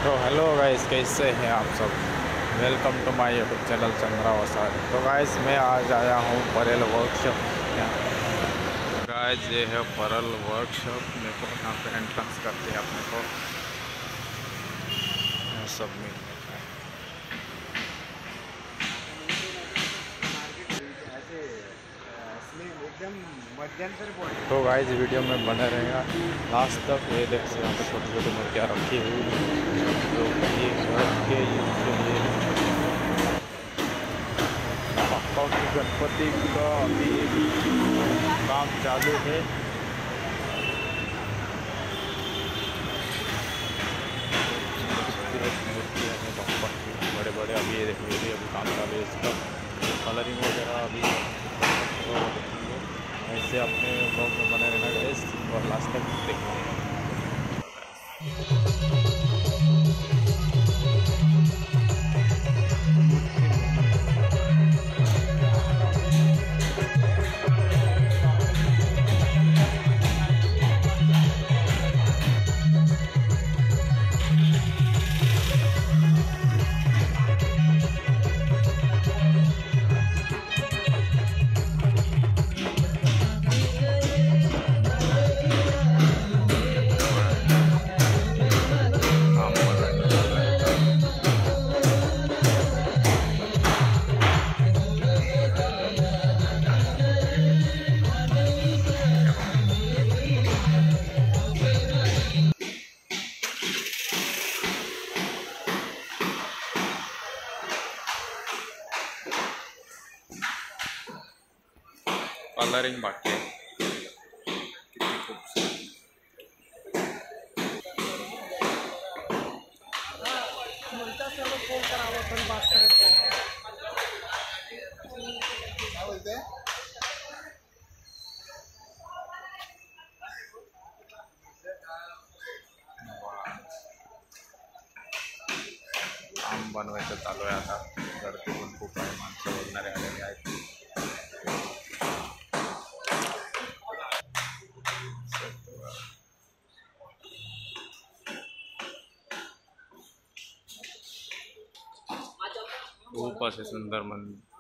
तो hello guys, कैसे हैं आप सब। Welcome to my YouTube channel Chandra Vasal. तो गाइस मैं आज आया हूँ परेल वर्कशॉप। गाइस ये है परेल वर्कशॉप। मेरे को यहाँ पे एंट्रेंस करते हैं अपने को सब मिलने का है। तो गाइस वीडियो में बने रहेगा लास्ट तक। ये देख सकते यहाँ पे छोटी छोटी मूर्तियाँ रखी हुई हैं जो कि घर के लिए पापा की गणपति का अभी काम चालू है। मूर्तियाँ हैं पापा की बड़े बड़े। अभी ये देखिए अभी काम चालू है इसका कलरिंग वगैरह अभी। तो ऐसे अपने ब्लॉग में बने रहना गाइस और लास्ट तक देखना। कलरिंग बाकी है। कितनी खूबसूरत। काम बनवायचं चालू आहे आता। गर्दी पण खूप आहे, माणसं बघणारे आलेले आहेत। खूप असे सुंदर मंदिर।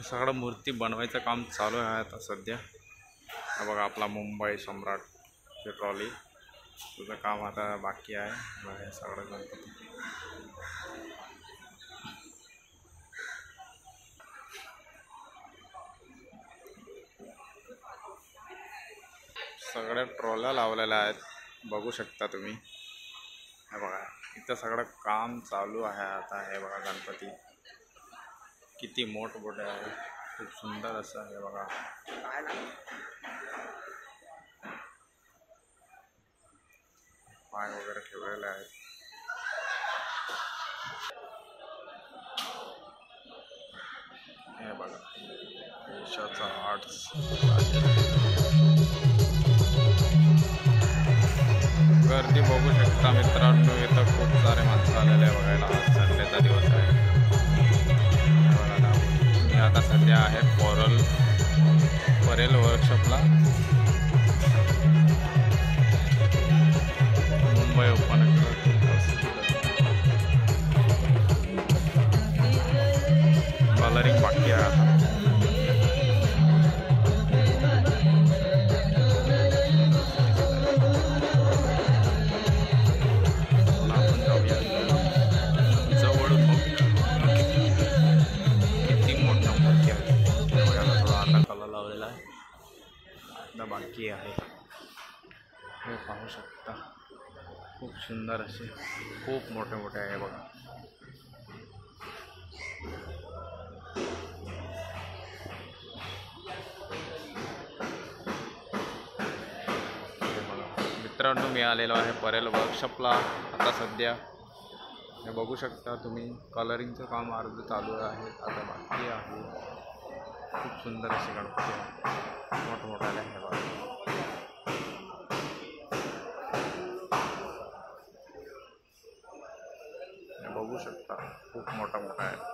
सगळं मूर्ती बनवायचं काम चालू आहे आता सध्या। हा बघा आपला मुंबई सम्राट ची ट्रॉली, तुझं काम आता बाकी आहे। बघा सगळं गणपती सगळ्या ट्रॉल्या लावलेल्या आहेत, बघू शकता तुम्ही। हे बघा इथं सगळं काम चालू आहे आता। हे बघा गणपती किती मोठमोठे आहे। खूप सुंदर असं आहे बघा. पाय वगैरे ठेवलेले आहेत. हे बघा देशाचा आर्ट्स. गर्दी बघू शकता मित्रांनो, इथं खूप सारे माणसं आलेले आहे बघायला. आज संडेचा दिवस आहे. मी आता सध्या आहे परेल वर्कशॉपला. मुंबई उपनगर कलरिंग बाकी आहे आता. आपण जाऊया जवळून किती मोठं मूर्ती आहे. थोडा आता कलर लावलेला आहे, आता बाकी आहे. हे पाहू शकता, खूप सुंदर असे खूप मोठे मोठे आहे बघा. मित्रांनो, मी आलेलो आहे परेल वर्कशॉपला आता सध्या. हे बघू शकता तुम्ही, कलरिंगचं काम अर्ध चालू आहे, आता बाकी आहे. खूप सुंदर असे गणपती आहे, मोठमोठाले आहे बघा. बघू शकता खूप मोठा आहे.